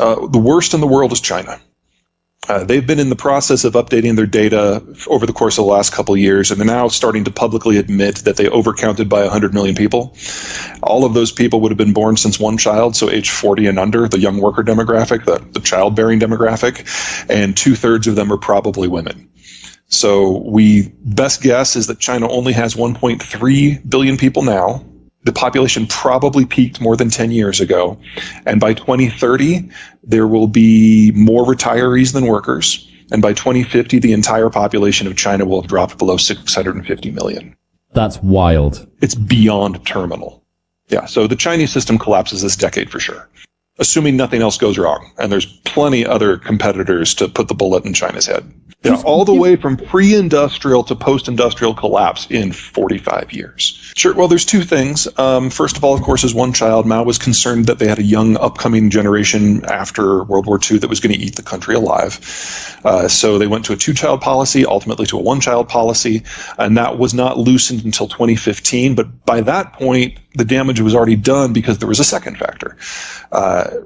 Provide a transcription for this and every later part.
The worst in the world is China. They've been in the process of updating their data over the course of the last couple of years, and they're now starting to publicly admit that they overcounted by 100 million people. All of those people would have been born since one child, so age 40 and under, the young worker demographic, the childbearing demographic, and 2/3 of them are probably women. So best guess is that China only has 1.3 billion people now. The population probably peaked more than 10 years ago. And by 2030, there will be more retirees than workers. And by 2050, the entire population of China will have dropped below 650 million. That's wild. It's beyond terminal. Yeah, so the Chinese system collapses this decade for sure, assuming nothing else goes wrong. And there's plenty other competitors to put the bullet in China's head. Yeah, all the way from pre-industrial to post-industrial collapse in 45 years. Sure, well, there's two things. First of all, of course, as one child, Mao was concerned that they had a young upcoming generation after World War II that was going to eat the country alive. So they went to a two-child policy, ultimately to a one-child policy, and that was not loosened until 2015. But by that point, the damage was already done because there was a second factor.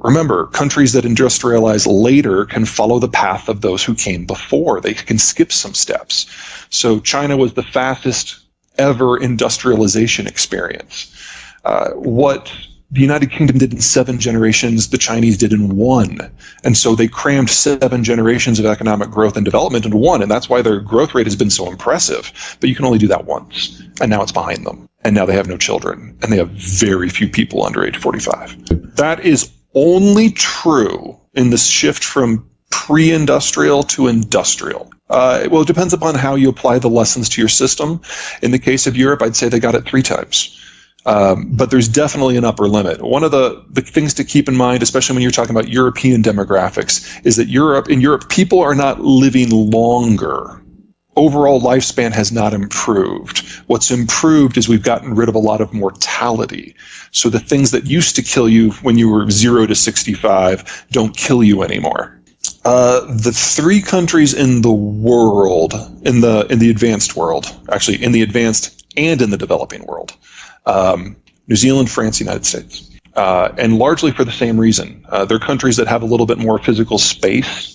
Remember, countries that industrialize later can follow the path of those who came before. They can skip some steps. So China was the fastest ever industrialization experience. What the United Kingdom did in 7 generations, the Chinese did in 1. And so they crammed 7 generations of economic growth and development into 1, and that's why their growth rate has been so impressive. But you can only do that once, and now it's behind them. And now they have no children, and they have very few people under age 45. That is only true in this shift from pre-industrial to industrial. Well, it depends upon how you apply the lessons to your system. In the case of Europe, I'd say they got it 3 times. But there's definitely an upper limit. One of the things to keep in mind, especially when you're talking about European demographics, is that in Europe, people are not living longer. Overall lifespan has not improved. What's improved is we've gotten rid of a lot of mortality. So the things that used to kill you when you were 0 to 65 don't kill you anymore. The 3 countries in the world, in the advanced world, actually in the advanced and in the developing world, New Zealand, France, United States, and largely for the same reason. They're countries that have a little bit more physical space.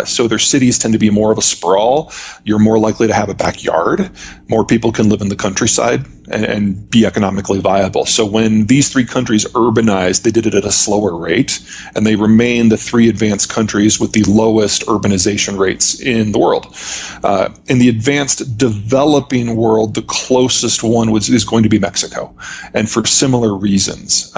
So their cities tend to be more of a sprawl. You're more likely to have a backyard. More people can live in the countryside and be economically viable. So when these 3 countries urbanized, they did it at a slower rate, and they remain the 3 advanced countries with the lowest urbanization rates in the world. In the advanced developing world, the closest one is going to be Mexico, and for similar reasons.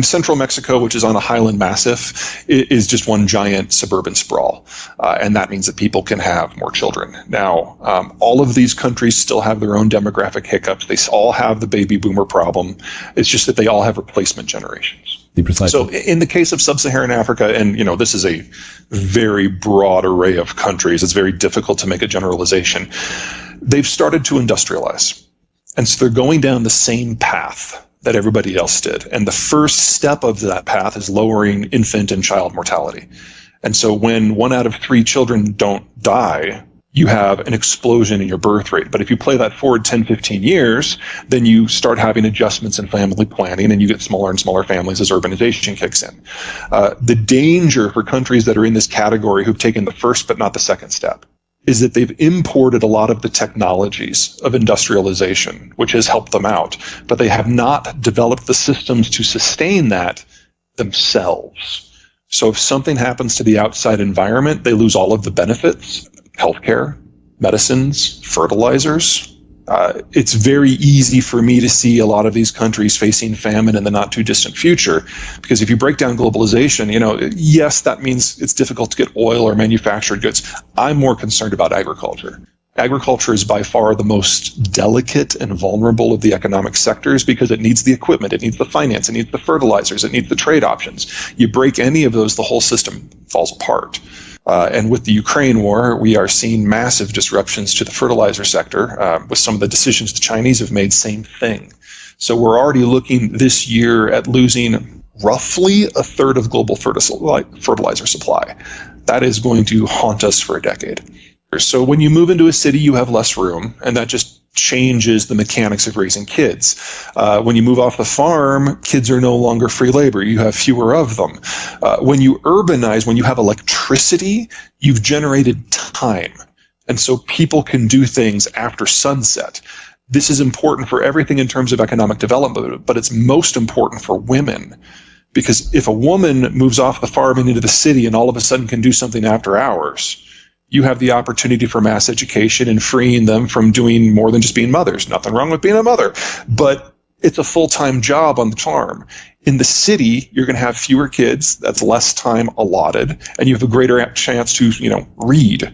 Central Mexico, which is on a highland massif, is just one giant suburban sprawl, and that means that people can have more children. Now, all of these countries still have their own demographic hiccups. They all have the baby boomer problem. It's just that they all have replacement generations. So in the case of sub-Saharan Africa, and this is a very broad array of countries, it's very difficult to make a generalization. They've started to industrialize, and so they're going down the same path that everybody else did. And the first step of that path is lowering infant and child mortality. And so when 1 out of 3 children don't die, you have an explosion in your birth rate. But if you play that forward 10, 15 years, then you start having adjustments in family planning, and you get smaller and smaller families as urbanization kicks in. The danger for countries that are in this category who've taken the first but not the second step is that they've imported a lot of the technologies of industrialization, which has helped them out, but they have not developed the systems to sustain that themselves. So if something happens to the outside environment, they lose all of the benefits, healthcare, medicines, fertilizers. It's very easy for me to see a lot of these countries facing famine in the not too distant future, because if you break down globalization, yes, that means it's difficult to get oil or manufactured goods. I'm more concerned about agriculture. Agriculture is by far the most delicate and vulnerable of the economic sectors because it needs the equipment, it needs the finance, it needs the fertilizers, it needs the trade options. You break any of those, the whole system falls apart. And with the Ukraine war, we are seeing massive disruptions to the fertilizer sector. With some of the decisions the Chinese have made, same thing. So we're already looking this year at losing roughly 1/3 of global fertilizer supply. That is going to haunt us for a decade. So when you move into a city, you have less room, and that just changes the mechanics of raising kids. When you move off the farm, kids are no longer free labor. You have fewer of them. When you urbanize, when you have electricity, you've generated time. And so people can do things after sunset. This is important for everything in terms of economic development, but it's most important for women. Because if a woman moves off the farm and into the city and all of a sudden can do something after hours, you have the opportunity for mass education and freeing them from doing more than just being mothers. Nothing wrong with being a mother, but it's a full-time job on the farm. In the city, you're going to have fewer kids. That's less time allotted, and you have a greater chance to, read.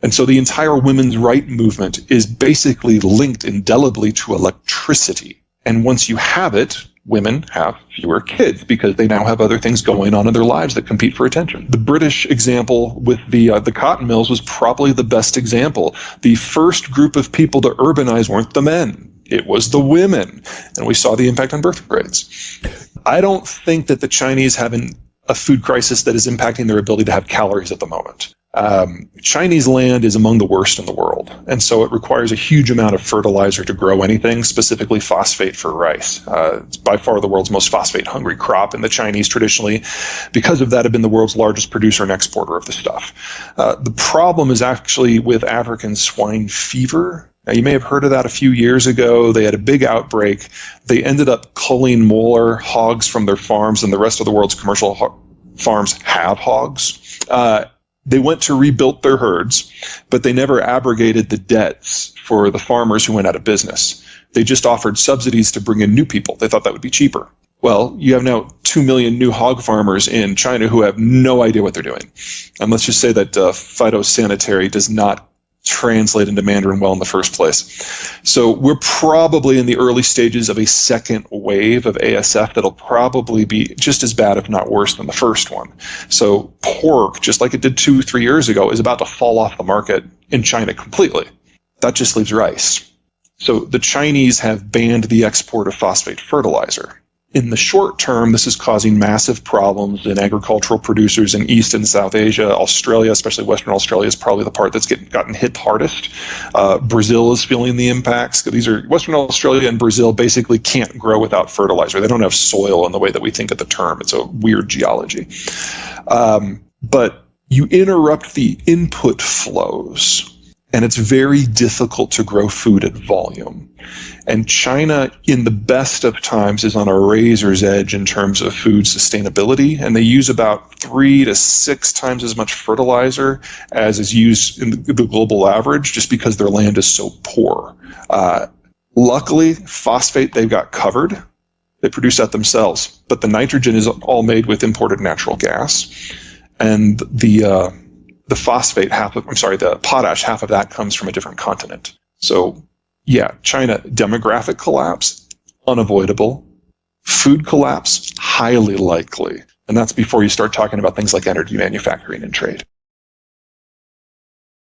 And so the entire women's right movement is basically linked indelibly to electricity. And once you have it, women have fewer kids because they now have other things going on in their lives that compete for attention. The British example with the cotton mills was probably the best example. The first group of people to urbanize weren't the men. It was the women. And we saw the impact on birth rates. I don't think that the Chinese have a food crisis that is impacting their ability to have calories at the moment. Chinese land is among the worst in the world, and so it requires a huge amount of fertilizer to grow anything, specifically phosphate for rice. It's by far the world's most phosphate-hungry crop, and the Chinese traditionally, because of that, have been the world's largest producer and exporter of the stuff. The problem is actually with African swine fever. Now, you may have heard of that a few years ago. They had a big outbreak. They ended up culling more hogs from their farms than the rest of the world's commercial farms have hogs. They went to rebuild their herds, but they never abrogated the debts for the farmers who went out of business. They just offered subsidies to bring in new people. They thought that would be cheaper. Well, you have now 2 million new hog farmers in China who have no idea what they're doing. And let's just say that phytosanitary does not translate into Mandarin well in the first place. So we're probably in the early stages of a second wave of ASF that'll probably be just as bad, if not worse, than the first one. So pork, just like it did 2-3 years ago, is about to fall off the market in China completely. That just leaves rice. So the Chinese have banned the export of phosphate fertilizer. In the short term, this is causing massive problems in agricultural producers in East and South Asia. Australia, especially Western Australia, is probably the part that's gotten hit hardest. Brazil is feeling the impacts. Western Australia and Brazil basically can't grow without fertilizer. They don't have soil in the way that we think of the term. It's a weird geology. But you interrupt the input flows, and it's very difficult to grow food at volume. And China, in the best of times, is on a razor's edge in terms of food sustainability, and they use about 3 to 6 times as much fertilizer as is used in the global average, just because their land is so poor. Luckily, phosphate they've got covered. They produce that themselves, but the nitrogen is all made with imported natural gas, and the phosphate, the potash, half of that comes from a different continent. So, yeah, China, demographic collapse, unavoidable. Food collapse, highly likely. And that's before you start talking about things like energy manufacturing and trade.